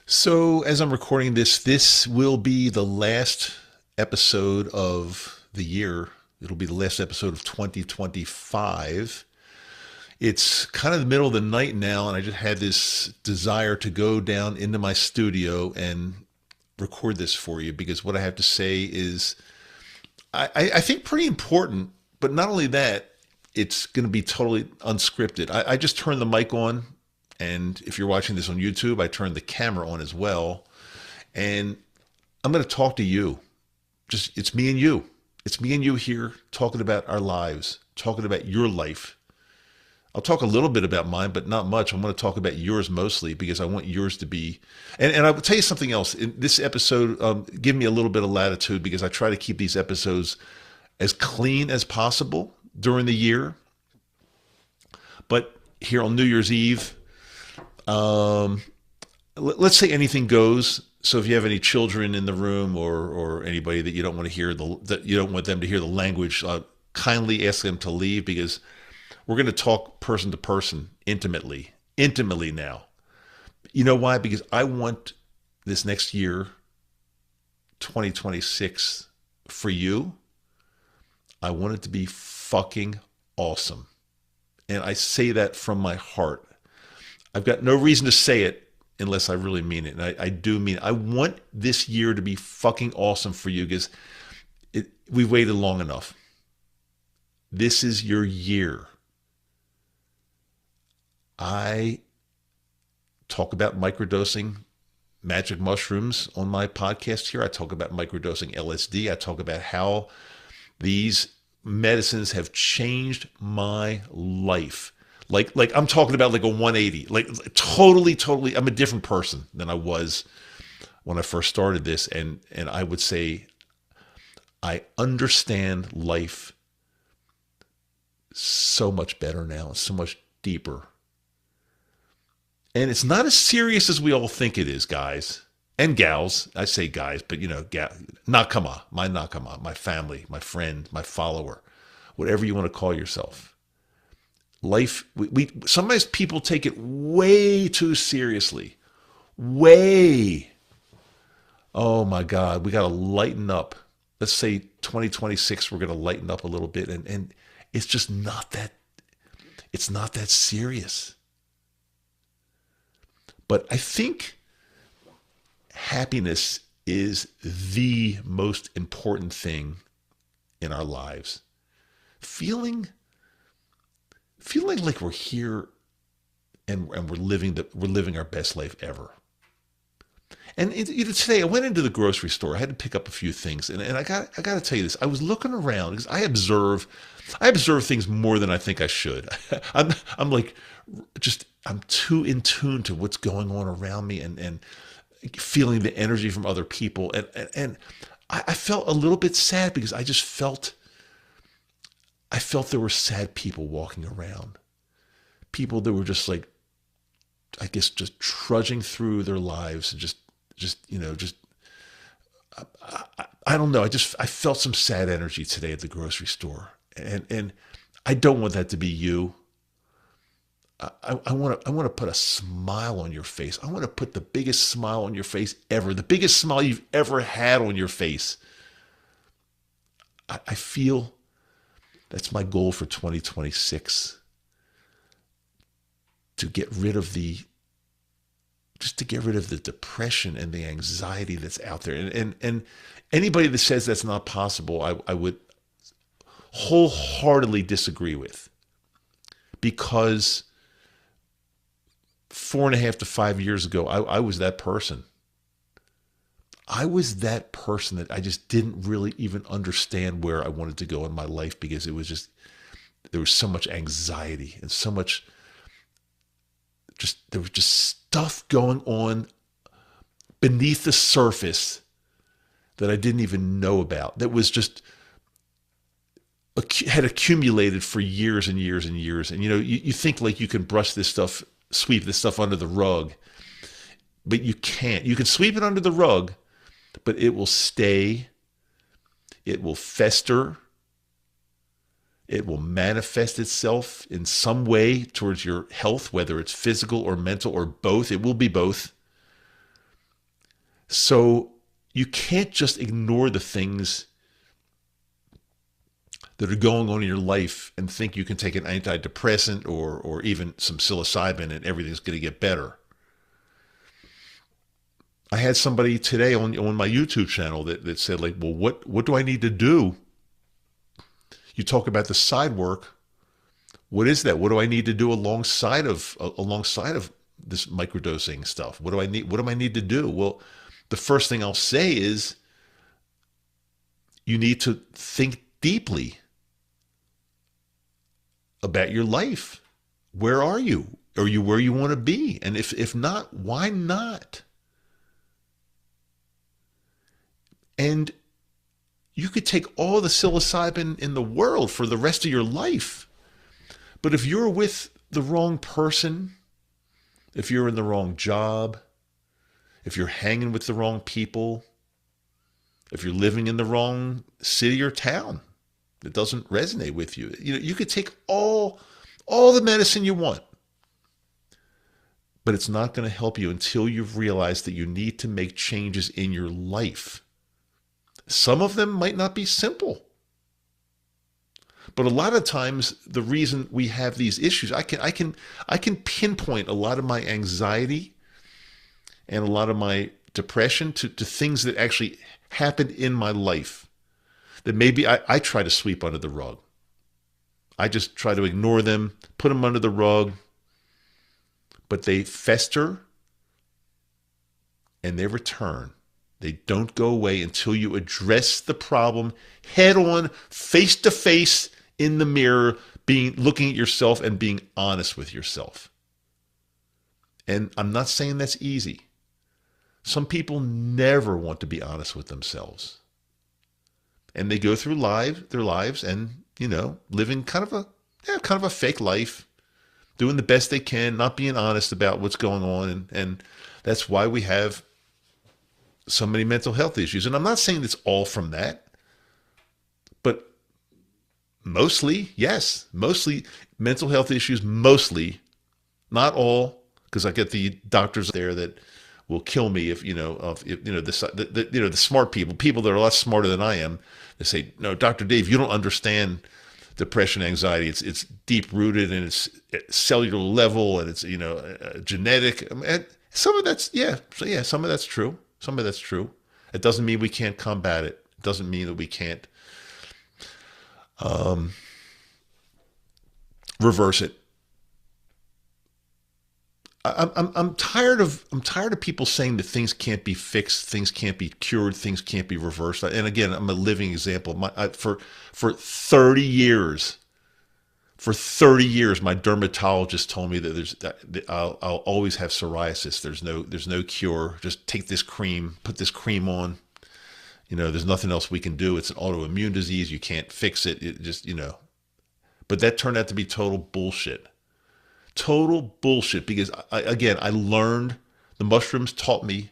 So, as I'm recording this, this will be the last episode of the year. It'll be the last episode of 2025. It's kind of the middle of the night now, and I just had this desire to go down into my studio and record this for you because what I have to say is, I think, pretty important. But not only that, it's going to be totally unscripted. I just turned the mic on, and if you're watching this on YouTube, I turned the camera on as well. And I'm going to talk to you. Just it's me and you. It's me and you here talking about our lives, talking about your life. I'll talk a little bit about mine, but not much. I'm going to talk about yours mostly because I want yours to be. And I will tell you something else. In this episode, give me a little bit of latitude because I try to keep these episodes as clean as possible during the year. But here on New Year's Eve, let's say anything goes. So if you have any children in the room or anybody that you don't want to hear that you don't want them to hear the language, kindly ask them to leave because we're going to talk person to person intimately now. You know why? Because I want this next year, 2026, for you. I want it to be fucking awesome. And I say that from my heart. I've got no reason to say it unless I really mean it. And I do mean it. I want this year to be fucking awesome for you because we've waited long enough. This is your year. I talk about microdosing magic mushrooms on my podcast here. I talk about microdosing LSD. I talk about how these medicines have changed my life. Like I'm talking about like a 180, like totally. I'm a different person than I was when I first started this. And I would say I understand life so much better now, so much deeper. And it's not as serious as we all think it is, guys and gals. I say guys, but nakama, my family, my friend, my follower, whatever you want to call yourself. Life, we sometimes people take it way too seriously. Way. Oh my God, we got to lighten up. Let's say 2026, we're going to lighten up a little bit. And it's just it's not that serious. But I think happiness is the most important thing in our lives. Feeling like we're here and we're living our best life ever. And today I went into the grocery store. I had to pick up a few things, and I got to tell you this. I was looking around because I observe things more than I think I should. I'm like I'm too in tune to what's going on around me and feeling the energy from other people, and I felt a little bit sad because I felt there were sad people walking around, people that were just like, I guess, just trudging through their lives and just I don't know. I felt some sad energy today at the grocery store, and I don't want that to be you. I want to put a smile on your face. I want to put the biggest smile on your face ever, the biggest smile you've ever had on your face. I feel that's my goal for 2026. To get rid of the depression and the anxiety that's out there. And anybody that says that's not possible, I would wholeheartedly disagree with. Because 4.5 to 5 years ago, I was that person. I was that person that I just didn't really even understand where I wanted to go in my life because it was just, there was so much anxiety and so much, there was just stuff going on beneath the surface that I didn't even know about. That was just had accumulated for years and years and years. And you think like you can brush this stuff, sweep this stuff under the rug, but you can't. You can sweep it under the rug, but it will stay. It will fester. It will manifest itself in some way towards your health, whether it's physical or mental or both. It will be both. So you can't just ignore the things that are going on in your life and think you can take an antidepressant or even some psilocybin and everything's going to get better. I had somebody today on my YouTube channel that said, like, well, what do I need to do? You talk about the side work. What is that? What do I need to do alongside of this microdosing stuff? What do I need? What do I need to do? Well, the first thing I'll say is you need to think deeply about your life. Where are you? Are you where you want to be? And if not, why not? And you could take all the psilocybin in the world for the rest of your life. But if you're with the wrong person, if you're in the wrong job, if you're hanging with the wrong people, if you're living in the wrong city or town that doesn't resonate with you, you could take all the medicine you want, but it's not going to help you until you've realized that you need to make changes in your life. Some of them might not be simple. But a lot of times the reason we have these issues, I can pinpoint a lot of my anxiety and a lot of my depression to things that actually happened in my life that maybe I try to sweep under the rug. I just try to ignore them, put them under the rug, but they fester and they return. They don't go away until you address the problem head on, face to face in the mirror, looking at yourself and being honest with yourself. And I'm not saying that's easy. Some people never want to be honest with themselves. And they go through their lives and, living kind of a fake life, doing the best they can, not being honest about what's going on. And that's why we have so many mental health issues. And I'm not saying it's all from that, but mostly, yes, mostly mental health issues, mostly, not all, because I get the doctors there that will kill me if the smart people that are a lot smarter than I am, they say, no, Dr. Dave, you don't understand depression, anxiety. It's deep rooted and it's at cellular level and it's genetic. And some of that's some of that's true. Some of that's true. It doesn't mean we can't combat it. It doesn't mean that we can't reverse it. I'm tired of people saying that things can't be fixed, things can't be cured, things can't be reversed. And again, I'm a living example. For 30 years, my dermatologist told me that I'll always have psoriasis. There's no cure. Just take this cream, put this cream on. There's nothing else we can do. It's an autoimmune disease. You can't fix it. It just, But that turned out to be total bullshit. Total bullshit, because I learned, the mushrooms taught me.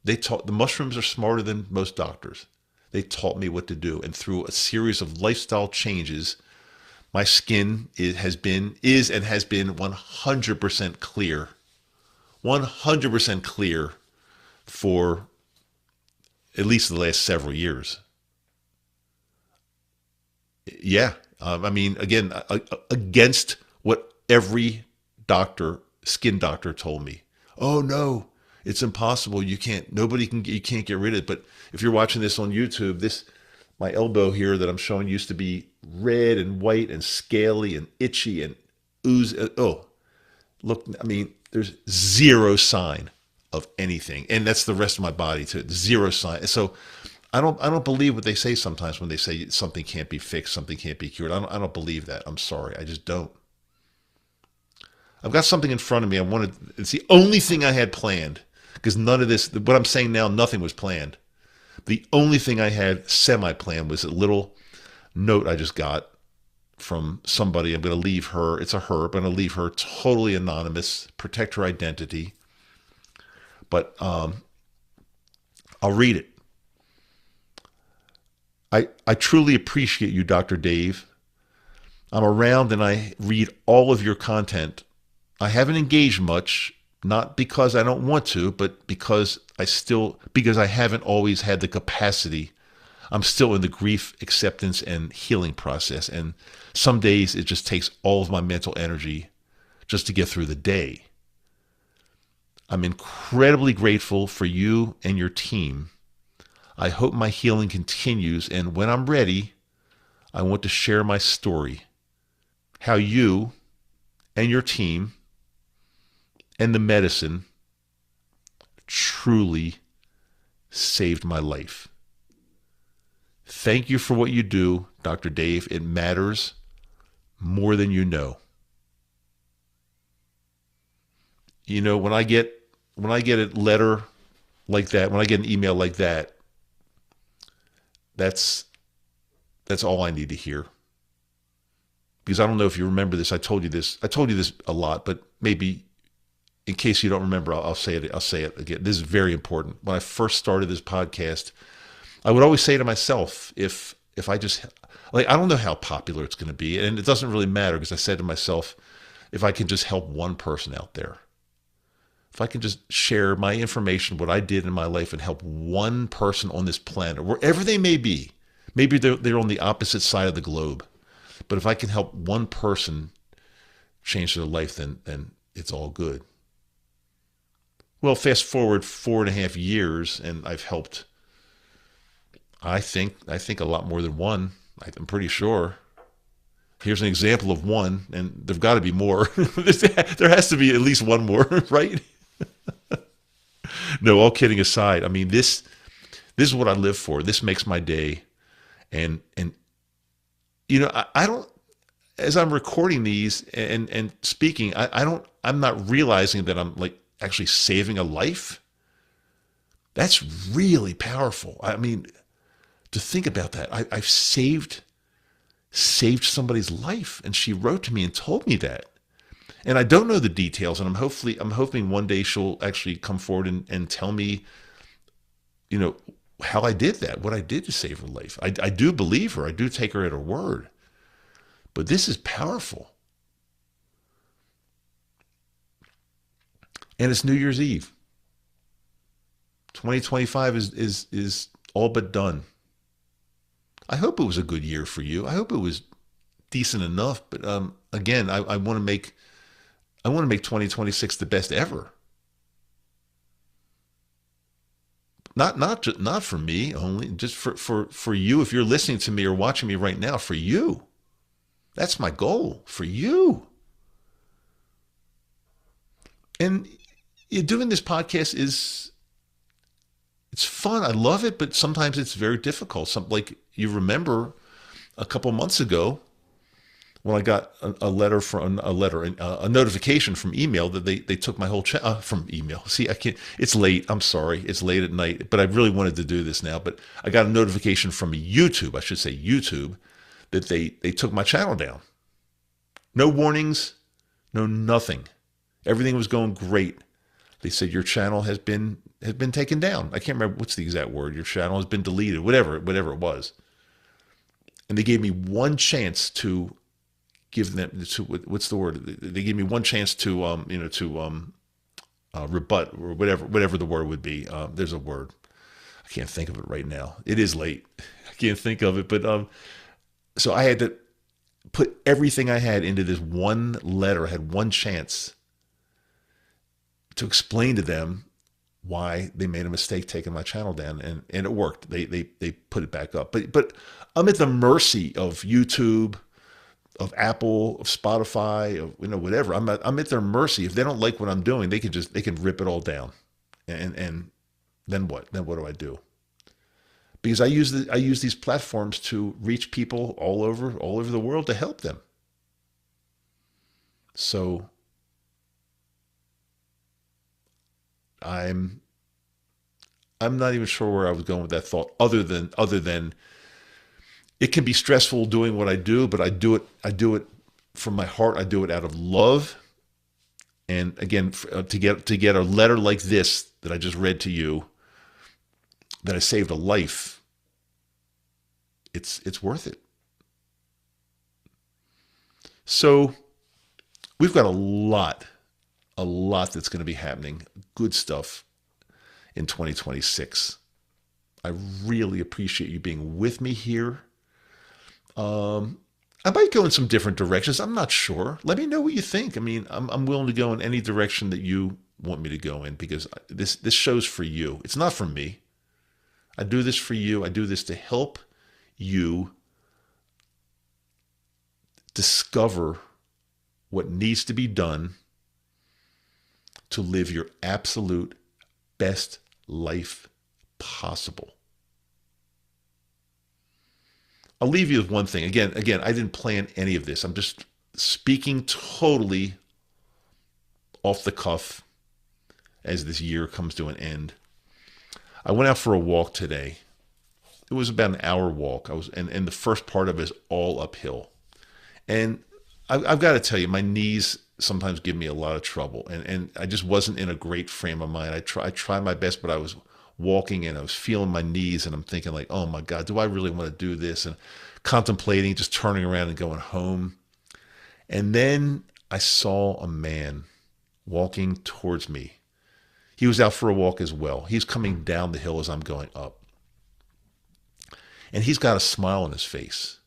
The mushrooms are smarter than most doctors. They taught me what to do. And through a series of lifestyle changes, my skin is and has been 100% clear. 100% clear for at least the last several years. Yeah. Again, against what every skin doctor told me. Oh no, it's impossible. You can't get rid of it. But if you're watching this on YouTube, my elbow here that I'm showing used to be red and white and scaly and itchy and ooze. Oh, look, there's zero sign of anything. And that's the rest of my body too. Zero sign. So I don't believe what they say sometimes when they say something can't be fixed, something can't be cured. I don't believe that. I'm sorry. I just don't. I've got something in front of me. It's the only thing I had planned, because none of this, what I'm saying now, nothing was planned. The only thing I had semi-planned was a little note I just got from somebody. I'm going to leave her. It's a her. I'm going to leave her totally anonymous, protect her identity. But I'll read it. I truly appreciate you, Dr. Dave. I'm around and I read all of your content. I haven't engaged much, not because I don't want to, but because I haven't always had the capacity. I'm still in the grief acceptance and healing process. And some days it just takes all of my mental energy just to get through the day. I'm incredibly grateful for you and your team. I hope my healing continues. And when I'm ready, I want to share my story, how you and your team and the medicine truly saved my life. Thank you for what you do, Dr. Dave. It matters more than you know. You know, when I get a letter like that, when I get an email like that, that's that's all I need to hear. Because I don't know if you remember this. I told you this. I told you this a lot, but maybe in case you don't remember, I'll say it. I'll say it again. This is very important. When I first started this podcast, I would always say to myself, if I just I don't know how popular it's going to be, and it doesn't really matter because I said to myself, if I can just help one person out there, if I can just share my information, what I did in my life, and help one person on this planet, wherever they may be, maybe they're on the opposite side of the globe, but if I can help one person change their life, then it's all good. Well, fast forward 4.5 years, and I've helped. I think a lot more than one. I'm pretty sure. Here's an example of one, and there've got to be more. There has to be at least one more, right? No, all kidding aside. I mean, this is what I live for. This makes my day, and I don't. As I'm recording these and speaking, I'm not realizing that I'm like actually saving a life. That's really powerful. I mean, to think about that, I've saved somebody's life, and she wrote to me and told me that. And I don't know the details, and I'm hoping one day she'll actually come forward and tell me, you know, how I did that, what I did to save her life. I do believe her. I do take her at her word. But this is powerful. And it's New Year's Eve. 2025 is all but done. I hope it was a good year for you. I hope it was decent enough. But again, I want to make 2026 the best ever. Not for me only, just for you. If you're listening to me or watching me right now, for you, that's my goal for you. And doing this podcast it's fun. I love it, but sometimes it's very difficult. Like you remember a couple months ago when I got a notification from email that they took my whole from email. See, I can't. It's late. I'm sorry. It's late at night, but I really wanted to do this now. But I got a notification from YouTube. I should say YouTube, that they took my channel down. No warnings, no nothing. Everything was going great. They said your channel has been taken down. I can't remember what's the exact word. Your channel has been deleted. Whatever it was. And they gave me one chance to give them to what's the word? They gave me one chance to rebut, or whatever the word would be. There's a word. I can't think of it right now. It is late. I can't think of it. But so I had to put everything I had into this one letter. I had one chance to explain to them why they made a mistake taking my channel down, and it worked. They put it back up. But I'm at the mercy of YouTube, of Apple, of Spotify, of whatever. I'm at their mercy. If they don't like what I'm doing, they can rip it all down. And then what? Then what do I do? Because I use these platforms to reach people all over the world, to help them. So I'm not even sure where I was going with that thought, other than it can be stressful doing what I do, but I do it from my heart. I do it out of love. And again, to get a letter like this that I just read to you, that I saved a life, it's worth it. So we've got a lot a lot that's going to be happening, good stuff in 2026. I really appreciate you being with me here. I might go in some different directions. I'm not sure. Let me know what you think. I mean, I'm willing to go in any direction that you want me to go in, because this show's for you. It's not for me. I do this for you. I do this to help you discover what needs to be done to live your absolute best life possible. I'll leave you with one thing. Again, I didn't plan any of this. I'm just speaking totally off the cuff as this year comes to an end. I went out for a walk today. It was about an hour walk. And the first part of it is all uphill. And I've got to tell you, my knees sometimes give me a lot of trouble. And I just wasn't in a great frame of mind. I tried my best, but I was walking and I was feeling my knees, and I'm thinking like, oh my God, do I really want to do this? And contemplating just turning around and going home. And then I saw a man walking towards me. He was out for a walk as well. He's coming down the hill as I'm going up. And he's got a smile on his face.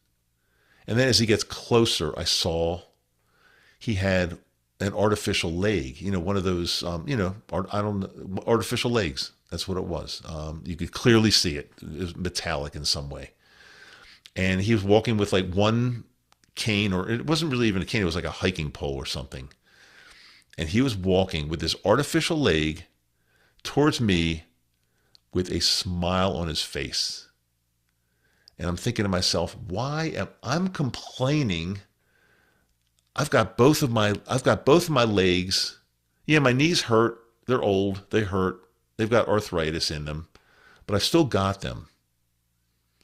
And then as he gets closer, I saw he had an artificial leg, one of those, artificial legs. That's what it was. You could clearly see it. It was metallic in some way. And he was walking with like one cane, or it wasn't really even a cane. It was like a hiking pole or something. And he was walking with this artificial leg towards me with a smile on his face. And I'm thinking to myself, why am I complaining? I've got both of my legs. Yeah, my knees hurt. They're old. They hurt. They've got arthritis in them, but I've still got them.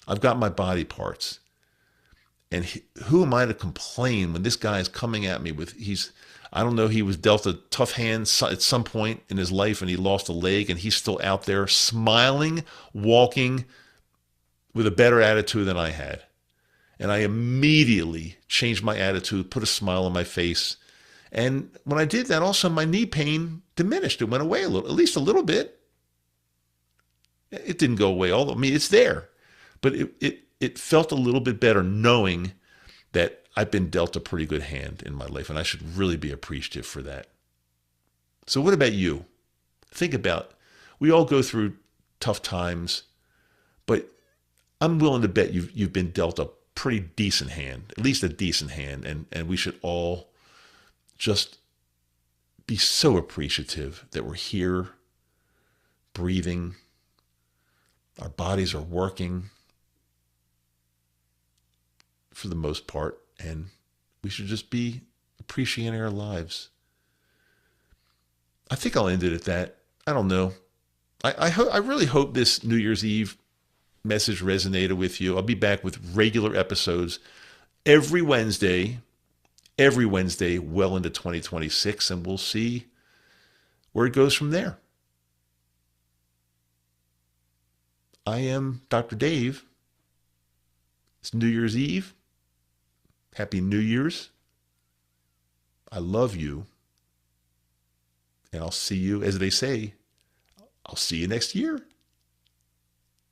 I've got my body parts. And who am I to complain when this guy is coming at me with, I don't know, he was dealt a tough hand at some point in his life and he lost a leg, and he's still out there smiling, walking with a better attitude than I had. And I immediately changed my attitude, put a smile on my face. And when I did that, also my knee pain diminished. It went away a little, at least a little bit. It didn't go away. It's there. But it felt a little bit better knowing that I've been dealt a pretty good hand in my life, and I should really be appreciative for that. So what about you? Think about, we all go through tough times, but I'm willing to bet you've been dealt a pretty decent hand, at least a decent hand, and we should all just be so appreciative that we're here, breathing, our bodies are working for the most part, and we should just be appreciating our lives. I think I'll end it at that. I don't know. I really hope this New Year's Eve message resonated with you. I'll be back with regular episodes every Wednesday well into 2026, and we'll see where it goes from there. I am Dr. Dave. It's New Year's Eve. Happy New Year's. I love you. And I'll see you, as they say, I'll see you next year.